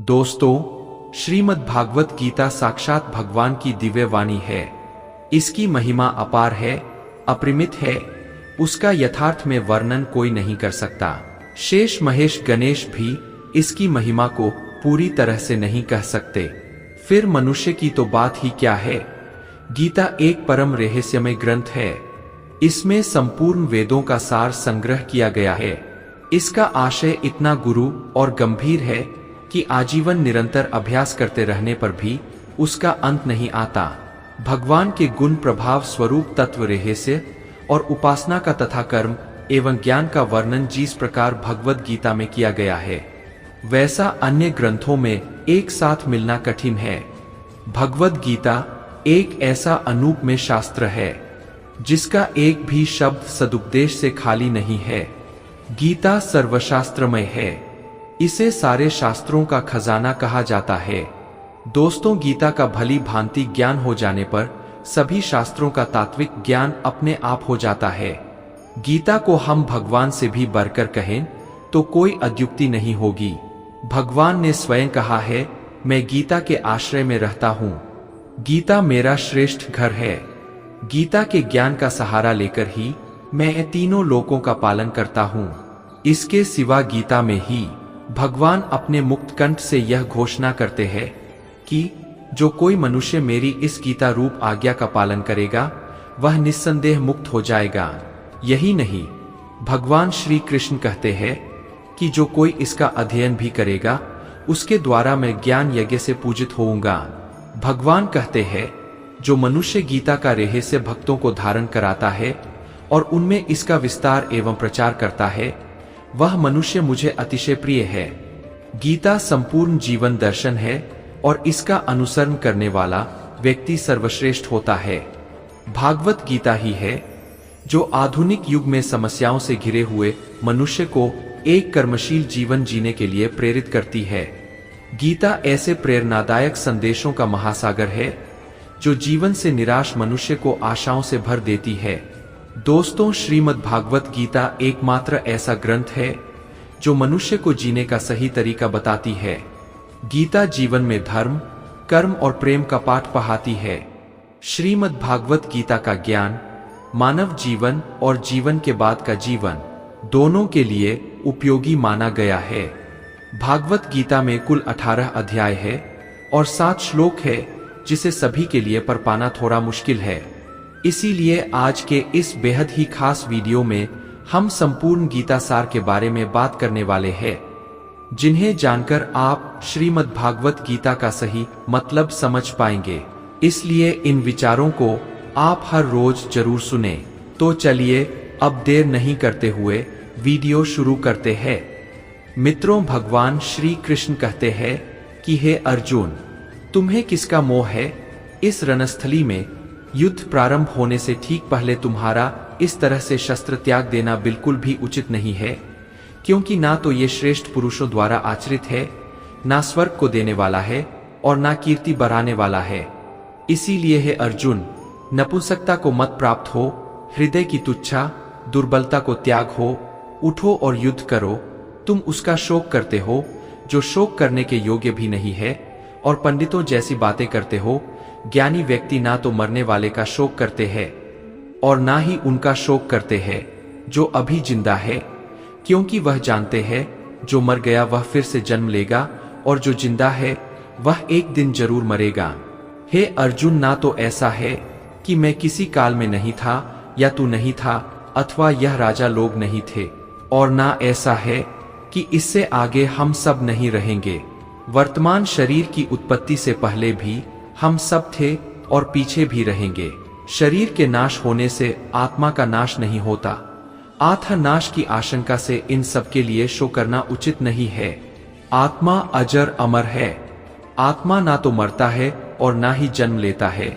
दोस्तों, श्रीमद् भागवत गीता साक्षात भगवान की दिव्य वाणी है। इसकी महिमा अपार है, अपरिमित है। उसका यथार्थ में वर्णन कोई नहीं कर सकता। शेष महेश गणेश भी इसकी महिमा को पूरी तरह से नहीं कह सकते। फिर मनुष्य की तो बात ही क्या है। गीता एक परम रहस्यमय ग्रंथ है। इसमें संपूर्ण वेदों का सार संग्रह किया गया है। इसका आशय इतना गुरु और गंभीर है कि आजीवन निरंतर अभ्यास करते रहने पर भी उसका अंत नहीं आता। भगवान के गुण प्रभाव स्वरूप तत्व रहस्य और उपासना का तथा कर्म एवं ज्ञान का वर्णन जिस प्रकार भगवद गीता में किया गया है, वैसा अन्य ग्रंथों में एक साथ मिलना कठिन है। भगवद गीता एक ऐसा अनूपमेय शास्त्र है जिसका एक भी शब्द सदुपदेश से खाली नहीं है। गीता सर्वशास्त्रमय है। इसे सारे शास्त्रों का खजाना कहा जाता है। दोस्तों, गीता का भली भांति ज्ञान हो जाने पर सभी शास्त्रों का तात्विक ज्ञान अपने आप हो जाता है। गीता को हम भगवान से भी बढ़कर कहें तो कोई अद्युक्ति नहीं होगी। भगवान ने स्वयं कहा है, मैं गीता के आश्रय में रहता हूँ। गीता मेरा श्रेष्ठ घर है। गीता के ज्ञान का सहारा लेकर ही मैं तीनों लोकों का पालन करता हूँ। इसके सिवा गीता में ही भगवान अपने मुक्त कंठ से यह घोषणा करते हैं कि जो कोई मनुष्य मेरी इस गीता रूप आज्ञा का पालन करेगा वह निस्संदेह मुक्त हो जाएगा। यही नहीं, भगवान श्री कृष्ण कहते हैं कि जो कोई इसका अध्ययन भी करेगा उसके द्वारा मैं ज्ञान यज्ञ से पूजित होऊंगा। भगवान कहते हैं, जो मनुष्य गीता का रहस्य भक्तों को धारण कराता है और उनमें इसका विस्तार एवं प्रचार करता है, वह मनुष्य मुझे अतिशय प्रिय है। गीता संपूर्ण जीवन दर्शन है और इसका अनुसरण करने वाला व्यक्ति सर्वश्रेष्ठ होता है। भागवत गीता ही है जो आधुनिक युग में समस्याओं से घिरे हुए मनुष्य को एक कर्मशील जीवन जीने के लिए प्रेरित करती है। गीता ऐसे प्रेरणादायक संदेशों का महासागर है जो जीवन से निराश मनुष्य को आशाओं से भर देती है। दोस्तों, श्रीमद् भागवत गीता एकमात्र ऐसा ग्रंथ है जो मनुष्य को जीने का सही तरीका बताती है। गीता जीवन में धर्म, कर्म और प्रेम का पाठ पढ़ाती है। श्रीमद् भागवत गीता का ज्ञान मानव जीवन और जीवन के बाद का जीवन दोनों के लिए उपयोगी माना गया है। भागवत गीता में कुल 18 अध्याय है और 7 श्लोक है जिसे सभी के लिए पढ़ पाना थोड़ा मुश्किल है। इसीलिए आज के इस बेहद ही खास वीडियो में हम संपूर्ण गीता सार के बारे में बात करने वाले हैं, जिन्हें जानकर आप श्रीमद् भागवत गीता का सही मतलब समझ पाएंगे। इसलिए इन विचारों को आप हर रोज जरूर सुने। तो चलिए अब देर नहीं करते हुए वीडियो शुरू करते हैं। मित्रों, भगवान श्री कृष्ण कहते हैं कि हे अर्जुन, तुम्हें किसका मोह है। इस रणस्थली में युद्ध प्रारंभ होने से ठीक पहले तुम्हारा इस तरह से शस्त्र त्याग देना बिल्कुल भी उचित नहीं है, क्योंकि ना तो ये श्रेष्ठ पुरुषों द्वारा आचरित है, ना स्वर्ग को देने वाला है और ना कीर्ति बढ़ाने वाला है। इसीलिए हे अर्जुन, नपुंसकता को मत प्राप्त हो, हृदय की तुच्छा दुर्बलता को त्याग हो, उठो और युद्ध करो। तुम उसका शोक करते हो जो शोक करने के योग्य भी नहीं है, और पंडितों जैसी बातें करते हो। ज्ञानी व्यक्ति ना तो मरने वाले का शोक करते हैं और ना ही उनका शोक करते हैं जो अभी जिंदा है, क्योंकि वह जानते हैं जो मर गया वह फिर से जन्म लेगा और जो जिंदा है वह एक दिन जरूर मरेगा। हे अर्जुन, ना तो ऐसा है कि मैं किसी काल में नहीं था या तू नहीं था अथवा यह राजा लोग नहीं थे, और ना ऐसा है कि इससे आगे हम सब नहीं रहेंगे। वर्तमान शरीर की उत्पत्ति से पहले भी हम सब थे और पीछे भी रहेंगे। शरीर के नाश होने से आत्मा का नाश नहीं होता। आत्मा नाश की आशंका से इन सब के लिए शोक करना उचित नहीं है। आत्मा अजर अमर है। आत्मा ना तो मरता है और ना ही जन्म लेता है,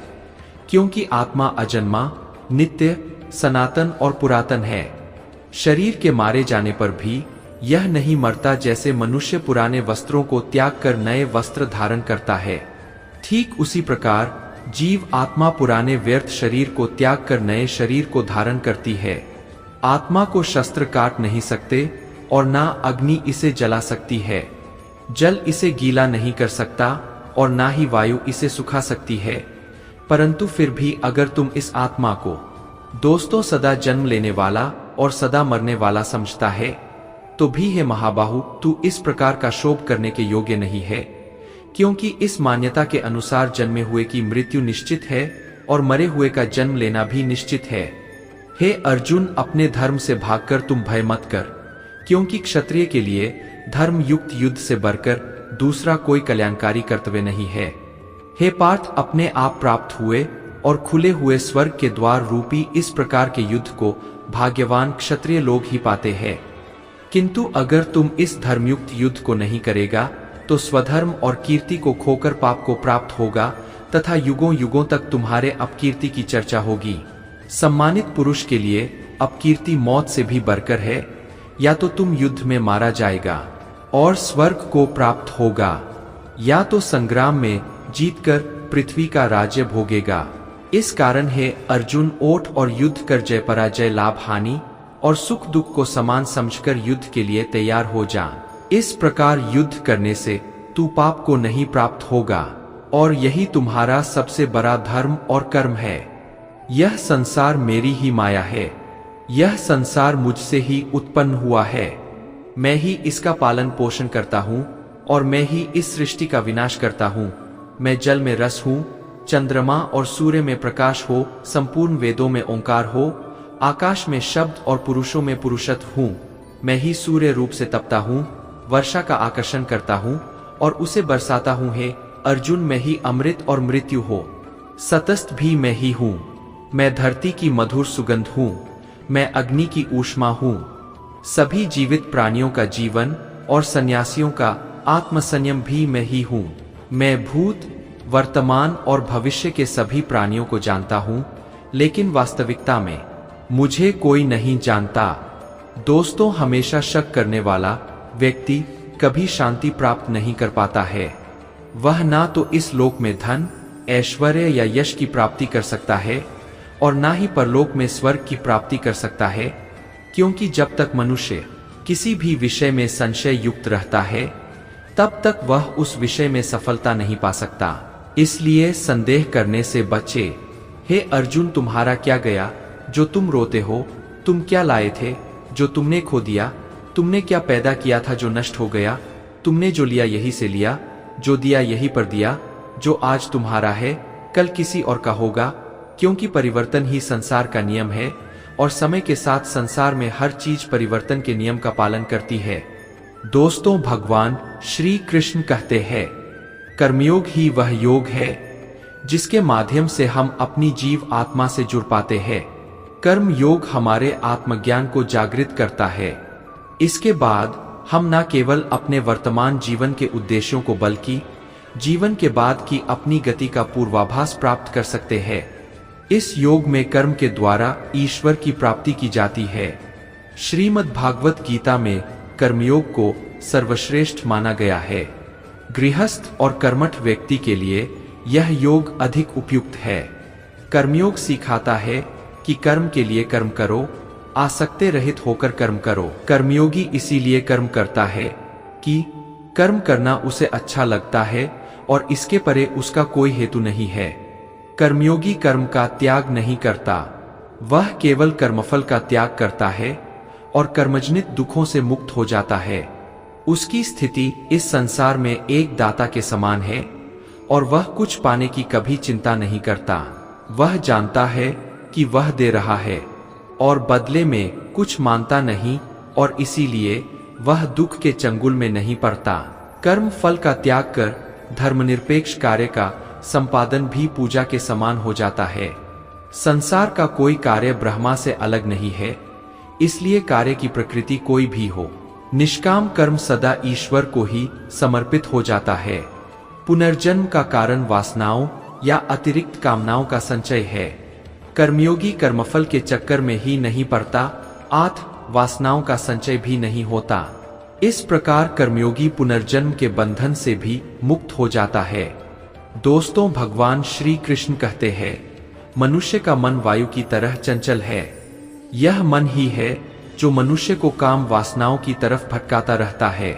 क्योंकि आत्मा अजन्मा, नित्य, सनातन और पुरातन है। शरीर के मारे जाने पर भी यह नहीं मरता। जैसे मनुष्य पुराने वस्त्रों को त्याग कर नए वस्त्र धारण करता है, ठीक उसी प्रकार जीव आत्मा पुराने व्यर्थ शरीर को त्याग कर नए शरीर को धारण करती है। आत्मा को शस्त्र काट नहीं सकते और ना अग्नि इसे जला सकती है। जल इसे गीला नहीं कर सकता और ना ही वायु इसे सुखा सकती है। परंतु फिर भी अगर तुम इस आत्मा को दोस्तों सदा जन्म लेने वाला और सदा मरने वाला समझता है, तो भी हे महाबाहु, तू इस प्रकार का शोभ करने के योग्य नहीं है, क्योंकि इस मान्यता के अनुसार जन्मे हुए की मृत्यु निश्चित है और मरे हुए का जन्म लेना भी निश्चित है। हे अर्जुन, अपने धर्म से भागकर तुम भय मत कर, क्योंकि क्षत्रिय के लिए धर्म युक्त युद्ध से बढ़कर दूसरा कोई कल्याणकारी कर्तव्य नहीं है। हे पार्थ, अपने आप प्राप्त हुए और खुले हुए स्वर्ग के द्वार रूपी इस प्रकार के युद्ध को भाग्यवान क्षत्रिय लोग ही पाते हैं। किंतु अगर तुम इस धर्मयुक्त युद्ध को नहीं करेगा तो स्वधर्म और कीर्ति को खोकर पाप को प्राप्त होगा तथा युगों युगों तक तुम्हारे अपकीर्ति की चर्चा होगी। सम्मानित पुरुष के लिए अपकीर्ति मौत से भी बढ़कर है, या तो तुम युद्ध में मारा जाएगा और स्वर्ग को प्राप्त होगा, या तो संग्राम में जीतकर पृथ्वी का राज्य भोगेगा। इस कारण है अर्जुन, ओठ और युद्ध कर जय पराजय लाभ हानि और सुख दुख को समान समझकर युद्ध के लिए तैयार हो जा। इस प्रकार युद्ध करने से तू पाप को नहीं प्राप्त होगा और यही तुम्हारा सबसे बड़ा धर्म और कर्म है। यह संसार मेरी ही माया है, यह संसार मुझसे ही उत्पन्न हुआ है। मैं ही इसका पालन पोषण करता हूँ और मैं ही इस सृष्टि का विनाश करता हूँ। मैं जल में रस हूँ, चंद्रमा और सूर्य में प्रकाश हो, संपूर्ण वेदों में ओंकार हो, आकाश में शब्द और पुरुषों में पुरुषत्व हूँ। मैं ही सूर्य रूप से तपता हूँ, वर्षा का आकर्षण करता हूँ और उसे बरसाता हूँ। हे अर्जुन, मैं ही अमृत और मृत्यु हो, सतस्थ भी मैं ही हूँ। मैं धरती की मधुर सुगंध हूँ, मैं अग्नि की ऊष्मा हूँ। सभी जीवित प्राणियों का जीवन और सन्यासियों का आत्मसंयम भी मैं ही हूँ। मैं भूत, वर्तमान और भविष्य के सभी प्राणियों को जानता हूँ, लेकिन वास्तविकता में मुझे कोई नहीं जानता। दोस्तों, हमेशा शक करने वाला व्यक्ति कभी शांति प्राप्त नहीं कर पाता है। वह ना तो इस लोक में धन, ऐश्वर्य या यश की प्राप्ति कर सकता है और ना ही परलोक में स्वर्ग की प्राप्ति कर सकता है, क्योंकि जब तक मनुष्य किसी भी विषय में संशय युक्त रहता है तब तक वह उस विषय में सफलता नहीं पा सकता। इसलिए संदेह करने से बचे। हे अर्जुन, तुम्हारा क्या गया जो तुम रोते हो? तुम क्या लाए थे जो तुमने खो दिया? तुमने क्या पैदा किया था जो नष्ट हो गया? तुमने जो लिया यही से लिया, जो दिया यही पर दिया। जो आज तुम्हारा है कल किसी और का होगा, क्योंकि परिवर्तन ही संसार का नियम है और समय के साथ संसार में हर चीज परिवर्तन के नियम का पालन करती है। दोस्तों, भगवान श्री कृष्ण कहते हैं, कर्मयोग ही वह योग है जिसके माध्यम से हम अपनी जीव आत्मा से जुड़ पाते हैं। कर्म योग हमारे आत्मज्ञान को जागृत करता है। इसके बाद हम न केवल अपने वर्तमान जीवन के उद्देश्यों को बल्कि जीवन के बाद की अपनी गति का पूर्वाभास प्राप्त कर सकते हैं। इस योग में कर्म के द्वारा ईश्वर की प्राप्ति की जाती है। श्रीमद् भागवत गीता में कर्मयोग को सर्वश्रेष्ठ माना गया है। गृहस्थ और कर्मठ व्यक्ति के लिए यह योग अधिक उपयुक्त है। कर्मयोग सिखाता है कि कर्म के लिए कर्म करो, आसक्ति रहित होकर कर्म करो। कर्मयोगी इसीलिए कर्म करता है कि कर्म करना उसे अच्छा लगता है और इसके परे उसका कोई हेतु नहीं है। कर्मयोगी कर्म का त्याग नहीं करता, वह केवल कर्मफल का त्याग करता है और कर्मजनित दुखों से मुक्त हो जाता है। उसकी स्थिति इस संसार में एक दाता के समान है और वह कुछ पाने की कभी चिंता नहीं करता। वह जानता है कि वह दे रहा है और बदले में कुछ मांगता नहीं और इसीलिए वह दुख के चंगुल में नहीं पड़ता। कर्म फल का त्याग कर धर्मनिरपेक्ष कार्य का संपादन भी पूजा के समान हो जाता है। संसार का कोई कार्य ब्रह्मा से अलग नहीं है, इसलिए कार्य की प्रकृति कोई भी हो, निष्काम कर्म सदा ईश्वर को ही समर्पित हो जाता है। पुनर्जन्म का कारण वासनाओं या अतिरिक्त कामनाओं का संचय है। कर्मयोगी कर्मफल के चक्कर में ही नहीं पड़ता, वासनाओं का संचय भी नहीं होता। इस प्रकार कर्मयोगी पुनर्जन्म के बंधन से भी मुक्त हो जाता है। दोस्तों, भगवान श्री कृष्ण कहते हैं, मनुष्य का मन वायु की तरह चंचल है। यह मन ही है जो मनुष्य को काम वासनाओं की तरफ भटकाता रहता है।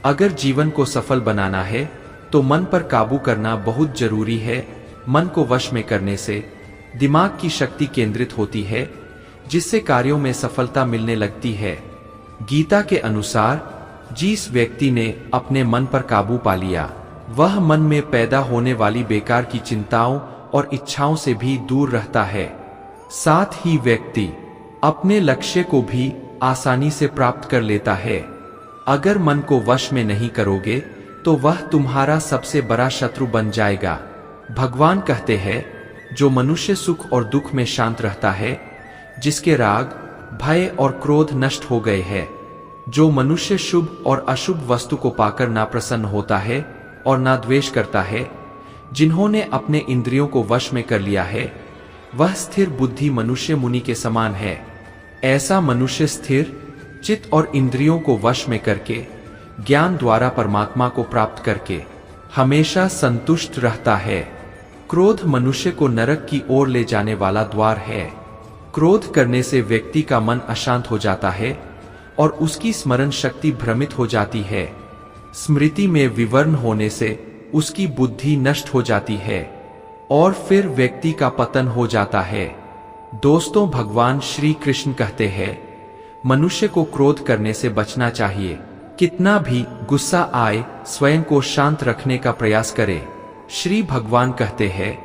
अगर जीवन को सफल बनाना है तो मन पर काबू करना बहुत जरूरी है। मन को वश में करने से दिमाग की शक्ति केंद्रित होती है, जिससे कार्यों में सफलता मिलने लगती है। गीता के अनुसार जिस व्यक्ति ने अपने मन पर काबू पा लिया, वह मन में पैदा होने वाली बेकार की चिंताओं और इच्छाओं से भी दूर रहता है। साथ ही व्यक्ति अपने लक्ष्य को भी आसानी से प्राप्त कर लेता है। अगर मन को वश में नहीं करोगे तो वह तुम्हारा सबसे बड़ा शत्रु बन जाएगा। भगवान कहते हैं, जो मनुष्य सुख और दुख में शांत रहता है, जिसके राग, भय और क्रोध नष्ट हो गए हैं, जो मनुष्य शुभ और अशुभ वस्तु को पाकर ना प्रसन्न होता है और ना द्वेष करता है, जिन्होंने अपने इंद्रियों को वश में कर लिया है, वह स्थिर बुद्धि मनुष्य मुनि के समान है। ऐसा मनुष्य स्थिर चित्त और इंद्रियों को वश में करके ज्ञान द्वारा परमात्मा को प्राप्त करके हमेशा संतुष्ट रहता है। क्रोध मनुष्य को नरक की ओर ले जाने वाला द्वार है। क्रोध करने से व्यक्ति का मन अशांत हो जाता है और उसकी स्मरण शक्ति भ्रमित हो जाती है। स्मृति में विवर्ण होने से उसकी बुद्धि नष्ट हो जाती है और फिर व्यक्ति का पतन हो जाता है। दोस्तों, भगवान श्री कृष्ण कहते हैं, मनुष्य को क्रोध करने से बचना चाहिए। कितना भी गुस्सा आए, स्वयं को शांत रखने का प्रयास करे। श्री भगवान कहते हैं,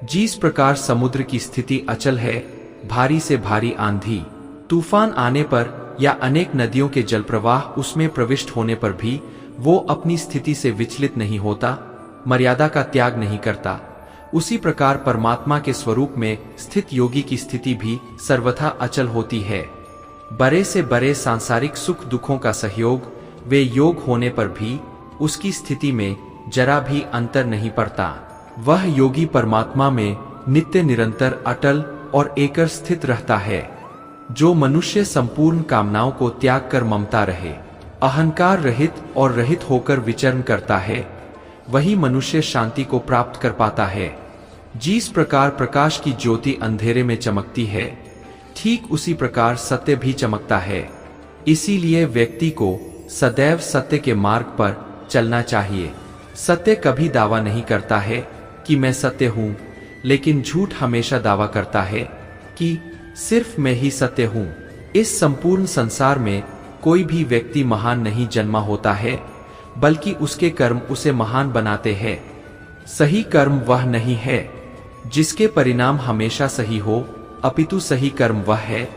जिस प्रकार समुद्र की स्थिति अचल है, भारी से भारी आंधी तूफान आने पर या अनेक नदियों के जल प्रवाह उसमें प्रविष्ट होने पर भी वो अपनी स्थिति से विचलित नहीं होता, मर्यादा का त्याग नहीं करता, उसी प्रकार परमात्मा के स्वरूप में स्थित योगी की स्थिति भी सर्वथा अचल होती है। बड़े से बड़े सांसारिक सुख दुखों का सहयोग वे योग होने पर भी उसकी स्थिति में जरा भी अंतर नहीं पड़ता। वह योगी परमात्मा में नित्य निरंतर अटल और एकर स्थित रहता है। जो मनुष्य संपूर्ण कामनाओं को त्याग कर ममता रहे, अहंकार रहित और रहित होकर विचरण करता है, वही मनुष्य शांति को प्राप्त कर पाता है। जिस प्रकार प्रकाश की ज्योति अंधेरे में चमकती है, ठीक उसी प्रकार सत्य भी चमकता है। इसीलिए व्यक्ति को सदैव सत्य के मार्ग पर चलना चाहिए। सत्य कभी दावा नहीं करता है कि मैं सत्य हूँ, लेकिन झूठ हमेशा दावा करता है कि सिर्फ मैं ही सत्य हूँ। इस संपूर्ण संसार में कोई भी व्यक्ति महान नहीं जन्मा होता है, बल्कि उसके कर्म उसे महान बनाते हैं। सही कर्म वह नहीं है जिसके परिणाम हमेशा सही हो, अपितु सही कर्म वह है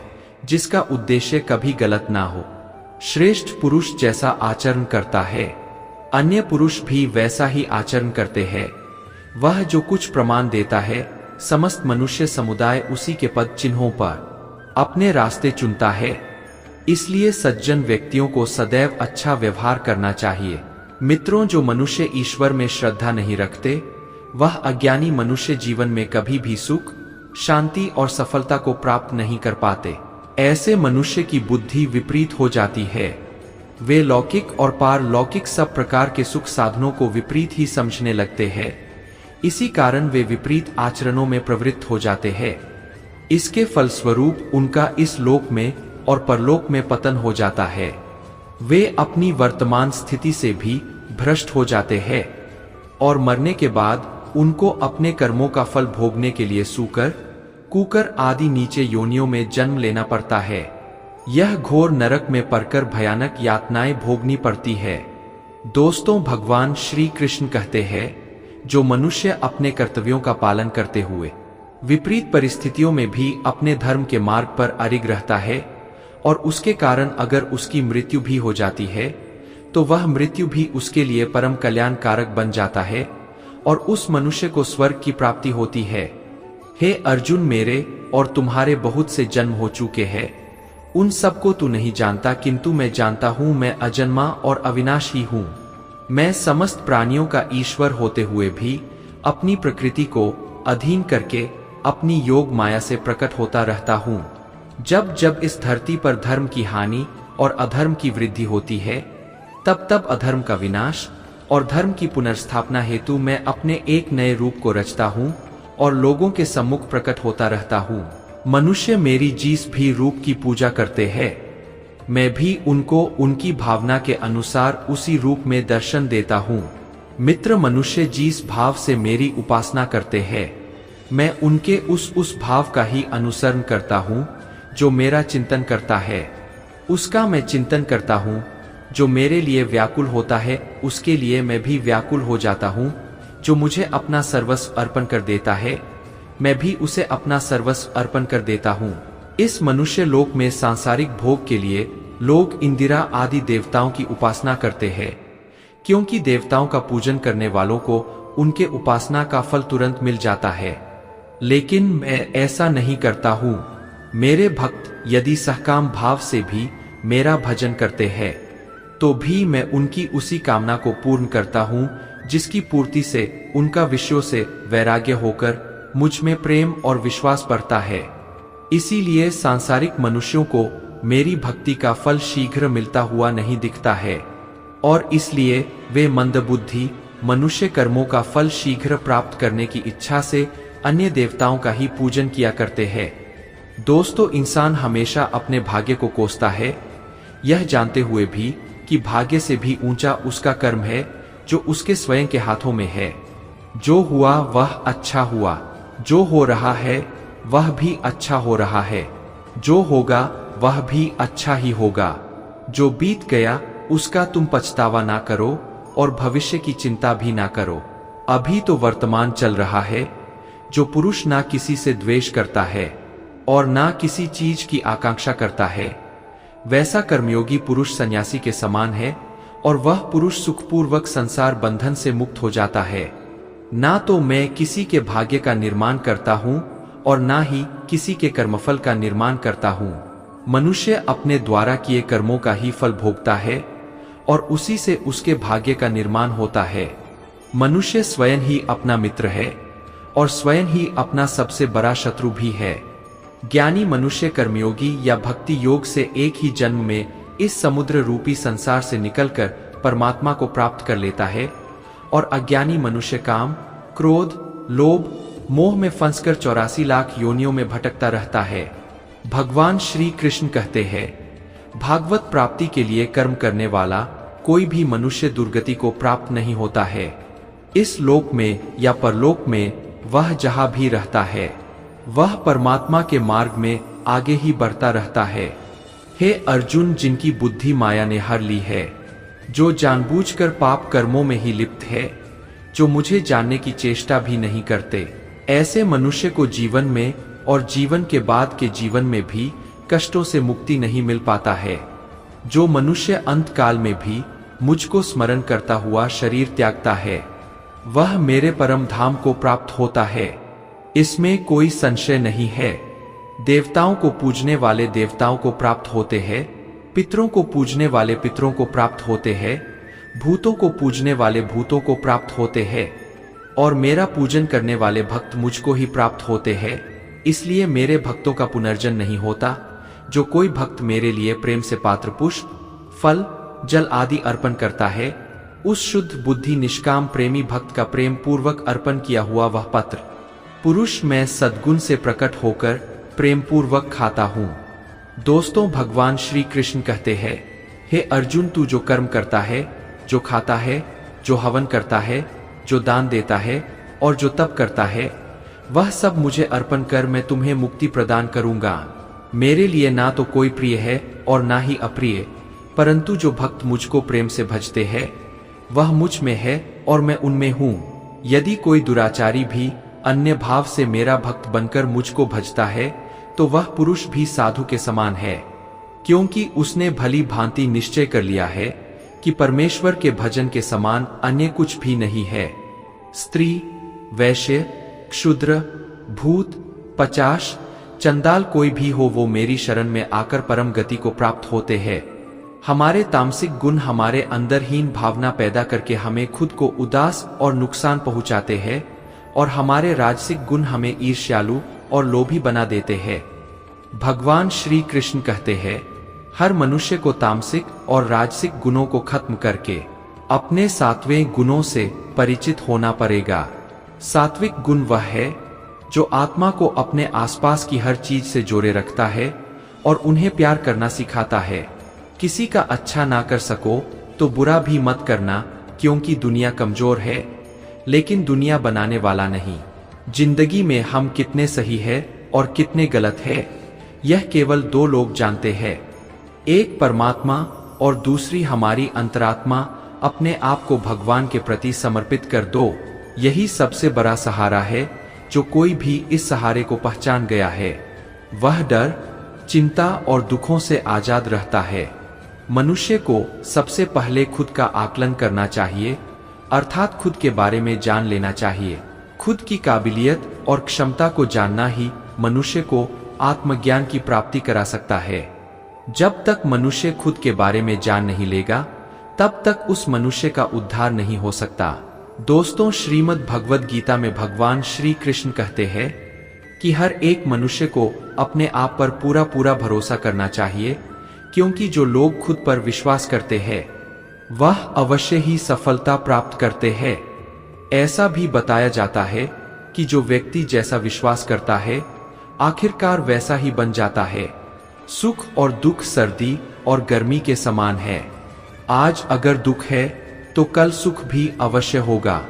जिसका उद्देश्य कभी गलत ना हो। श्रेष्ठ पुरुष जैसा आचरण करता है, अन्य पुरुष भी वैसा ही आचरण करते हैं। वह जो कुछ प्रमाण देता है, समस्त मनुष्य समुदाय उसी के पद चिन्हों पर अपने रास्ते चुनता है। इसलिए सज्जन व्यक्तियों को सदैव अच्छा व्यवहार करना चाहिए। मित्रों, जो मनुष्य ईश्वर में श्रद्धा नहीं रखते, वह अज्ञानी मनुष्य जीवन में कभी भी सुख, शांति और सफलता को प्राप्त नहीं कर पाते। ऐसे मनुष्य की बुद्धि विपरीत हो जाती है। वे लौकिक और पारलौकिक सब प्रकार के सुख साधनों को विपरीत ही समझने लगते हैं। इसी कारण वे विपरीत आचरणों में प्रवृत्त हो जाते हैं। इसके फलस्वरूप उनका इस लोक में और परलोक में पतन हो जाता है। वे अपनी वर्तमान स्थिति से भी भ्रष्ट हो जाते हैं और मरने के बाद उनको अपने कर्मों का फल भोगने के लिए सूकर, कुकर आदि नीचे योनियों में जन्म लेना पड़ता है। यह घोर नरक में पड़कर भयानक यातनाएं भोगनी पड़ती है। दोस्तों, भगवान श्री कृष्ण कहते हैं, जो मनुष्य अपने कर्तव्यों का पालन करते हुए विपरीत परिस्थितियों में भी अपने धर्म के मार्ग पर अडिग रहता है और उसके कारण अगर उसकी मृत्यु भी हो जाती है, तो वह मृत्यु भी उसके लिए परम कल्याण कारक बन जाता है और उस मनुष्य को स्वर्ग की प्राप्ति होती है। हे अर्जुन, मेरे और तुम्हारे बहुत से जन्म हो चुके हैं, उन सबको तू नहीं जानता, किंतु मैं जानता हूँ। मैं अजन्मा और अविनाशी हूँ। मैं समस्त प्राणियों का ईश्वर होते हुए भी अपनी प्रकृति को अधीन करके अपनी योग माया से प्रकट होता रहता हूँ। जब जब इस धरती पर धर्म की हानि और अधर्म की वृद्धि होती है, तब तब अधर्म का विनाश और धर्म की पुनर्स्थापना हेतु मैं अपने एक नए रूप को रचता हूँ और लोगों के सम्मुख प्रकट होता रहता हूँ। मनुष्य मेरी जिस भी रूप की पूजा करते हैं, मैं भी उनको उनकी भावना के अनुसार उसी रूप में दर्शन देता हूँ। मित्र मनुष्य जिस भाव से मेरी उपासना करते हैं, मैं उनके उस भाव का ही अनुसरण करता हूँ। जो मेरा चिंतन करता है उसका मैं चिंतन करता हूँ। जो मेरे लिए व्याकुल होता है उसके लिए मैं भी व्याकुल हो जाता हूँ। जो मुझे अपना सर्वस्व अर्पण कर देता है, मैं भी उसे अपना सर्वस्व अर्पण कर देता हूँ। इस मनुष्य लोक में सांसारिक भोग के लिए लोग इंदिरा आदि देवताओं की उपासना करते हैं, क्योंकि देवताओं का पूजन करने वालों को उनके उपासना का फल तुरंत मिल जाता है। लेकिन मैं ऐसा नहीं करता हूँ। मेरे भक्त यदि सहकाम भाव से भी मेरा भजन करते हैं, तो भी मैं उनकी उसी कामना को पूर्ण करता हूँ, जिसकी पूर्ति से उनका विषयों से वैराग्य होकर मुझ में प्रेम और विश्वास बढ़ता है। इसीलिए सांसारिक मनुष्यों को मेरी भक्ति का फल शीघ्र मिलता हुआ नहीं दिखता है, और इसलिए वे मंदबुद्धि मनुष्य कर्मों का फल शीघ्र प्राप्त करने की इच्छा से अन्य देवताओं का ही पूजन किया करते हैं। दोस्तों, इंसान हमेशा अपने भाग्य को कोसता है, यह जानते हुए भी कि भाग्य से भी ऊंचा उसका कर्म है जो उसके स्वयं के हाथों में है। जो हुआ वह अच्छा हुआ, जो हो रहा है वह भी अच्छा हो रहा है, जो होगा वह भी अच्छा ही होगा। जो बीत गया उसका तुम पछतावा ना करो और भविष्य की चिंता भी ना करो। अभी तो वर्तमान चल रहा है। जो पुरुष ना किसी से द्वेष करता है और ना किसी चीज की आकांक्षा करता है, वैसा कर्मयोगी पुरुष सन्यासी के समान है, और वह पुरुष सुखपूर्वक संसार बंधन से मुक्त हो जाता है। ना तो मैं किसी के भाग्य का निर्माण करता हूँ और ना ही किसी के कर्मफल का निर्माण करता हूँ। मनुष्य अपने द्वारा किए कर्मों का ही फल भोगता है और उसी से उसके भाग्य का निर्माण होता है। मनुष्य स्वयं ही अपना मित्र है और स्वयं ही अपना सबसे बड़ा शत्रु भी है। ज्ञानी मनुष्य कर्मयोगी या भक्ति योग से एक ही जन्म में इस समुद्र रूपी संसार से निकलकर परमात्मा को प्राप्त कर लेता है, और अज्ञानी मनुष्य काम, क्रोध, लोभ, मोह में फंसकर 84 लाख योनियों में भटकता रहता है। भगवान श्री कृष्ण कहते हैं, भागवत प्राप्ति के लिए कर्म करने वाला कोई भी मनुष्य दुर्गति को प्राप्त नहीं होता है। इस लोक में या परलोक में वह जहां भी रहता है, वह परमात्मा के मार्ग में आगे ही बढ़ता रहता है। हे अर्जुन, जिनकी बुद्धि माया ने हर ली है, जो जानबूझकर पाप कर्मों में ही लिप्त है, जो मुझे जानने की चेष्टा भी नहीं करते, ऐसे मनुष्य को जीवन में और जीवन के बाद के जीवन में भी कष्टों से मुक्ति नहीं मिल पाता है। जो मनुष्य अंत काल में भी मुझको स्मरण करता हुआ शरीर त्यागता है, वह मेरे परम धाम को प्राप्त होता है, इसमें कोई संशय नहीं है। देवताओं को पूजने वाले देवताओं को प्राप्त होते हैं, पितरों को पूजने वाले पितरों को प्राप्त होते हैं, भूतों को पूजने वाले भूतों को प्राप्त होते हैं, और मेरा पूजन करने वाले भक्त मुझको ही प्राप्त होते हैं। इसलिए मेरे भक्तों का पुनर्जन्म नहीं होता। जो कोई भक्त मेरे लिए प्रेम से पात्र पुष्प, फल, जल आदि अर्पण करता है, उस शुद्ध बुद्धि निष्काम प्रेमी भक्त का प्रेम पूर्वक अर्पण किया हुआ वह पत्र पुरुष मैं सद्गुण से प्रकट होकर प्रेम पूर्वक खाता हूँ। दोस्तों, भगवान श्री कृष्ण कहते हैं, हे अर्जुन, तू जो कर्म करता है, जो खाता है, जो हवन करता है, जो दान देता है और जो तप करता है, वह सब मुझे अर्पण कर, मैं तुम्हें मुक्ति प्रदान करूंगा। मेरे लिए ना तो कोई प्रिय है और ना ही अप्रिय, परंतु जो भक्त मुझको प्रेम से भजते हैं, वह मुझ में है और मैं उनमें हूँ। यदि कोई दुराचारी भी अन्य भाव से मेरा भक्त बनकर मुझको भजता है, तो वह पुरुष भी साधु के समान है, क्योंकि उसने भली भांति निश्चय कर लिया है कि परमेश्वर के भजन के समान अन्य कुछ भी नहीं है। स्त्री, वैश्य, क्षुद्र, भूत, पचाश, चंडाल कोई भी हो, वो मेरी शरण में आकर परम गति को प्राप्त होते हैं। हमारे तामसिक गुण हमारे अंदर हीन भावना पैदा करके हमें खुद को उदास और नुकसान पहुंचाते हैं, और हमारे राजसिक गुण हमें ईर्ष्यालु और लोभी बना देते हैं। भगवान श्री कृष्ण कहते हैं, हर मनुष्य को तामसिक और राजसिक गुणों को खत्म करके अपने सात्विक गुणों से परिचित होना पड़ेगा। सात्विक गुण वह है जो आत्मा को अपने आसपास की हर चीज से जोड़े रखता है और उन्हें प्यार करना सिखाता है। किसी का अच्छा ना कर सको तो बुरा भी मत करना, क्योंकि दुनिया कमजोर है लेकिन दुनिया बनाने वाला नहीं। जिंदगी में हम कितने सही है और कितने गलत है, यह केवल दो लोग जानते हैं, एक परमात्मा और दूसरी हमारी अंतरात्मा। अपने आप को भगवान के प्रति समर्पित कर दो, यही सबसे बड़ा सहारा है। जो कोई भी इस सहारे को पहचान गया है वह डर, चिंता और दुखों से आजाद रहता है। मनुष्य को सबसे पहले खुद का आकलन करना चाहिए, अर्थात खुद के बारे में जान लेना चाहिए। खुद की काबिलियत और क्षमता को जानना ही मनुष्य को आत्मज्ञान की प्राप्ति करा सकता है। जब तक मनुष्य खुद के बारे में जान नहीं लेगा तब तक उस मनुष्य का उद्धार नहीं हो सकता। दोस्तों, श्रीमद् भगवद गीता में भगवान श्री कृष्ण कहते हैं कि हर एक मनुष्य को अपने आप पर पूरा पूरा भरोसा करना चाहिए, क्योंकि जो लोग खुद पर विश्वास करते हैं वह अवश्य ही सफलता प्राप्त करते हैं। ऐसा भी बताया जाता है कि जो व्यक्ति जैसा विश्वास करता है आखिरकार वैसा ही बन जाता है। सुख और दुख सर्दी और गर्मी के समान है। आज अगर दुख है तो कल सुख भी अवश्य होगा।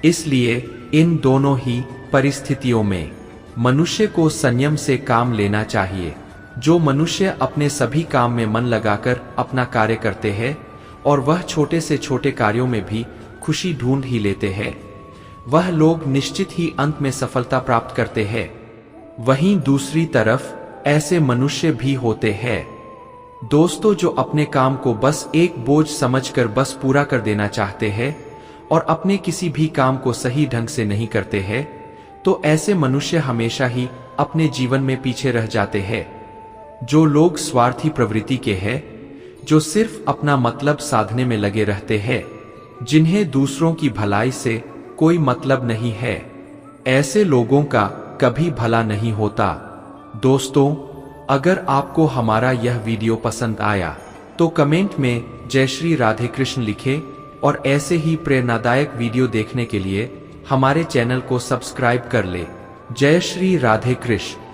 इसलिए इन दोनों ही परिस्थितियों में मनुष्य को संयम से काम लेना चाहिए। जो मनुष्य अपने सभी काम में मन लगाकर अपना कार्य करते हैं और वह छोटे से छोटे कार्यों में भी खुशी ढूंढ ही लेते हैं, वह लोग निश्चित ही अंत में सफलता प्राप्त करते हैं। वहीं दूसरी तरफ ऐसे मनुष्य भी होते हैं दोस्तों, जो अपने काम को बस एक बोझ समझकर बस पूरा कर देना चाहते हैं और अपने किसी भी काम को सही ढंग से नहीं करते हैं, तो ऐसे मनुष्य हमेशा ही अपने जीवन में पीछे रह जाते हैं। जो लोग स्वार्थी प्रवृत्ति के हैं, जो सिर्फ अपना मतलब साधने में लगे रहते हैं, जिन्हें दूसरों की भलाई से कोई मतलब नहीं है, ऐसे लोगों का कभी भला नहीं होता। दोस्तों, अगर आपको हमारा यह वीडियो पसंद आया तो कमेंट में जय श्री राधे कृष्ण लिखें और ऐसे ही प्रेरणादायक वीडियो देखने के लिए हमारे चैनल को सब्सक्राइब कर ले। जय श्री राधे कृष्ण।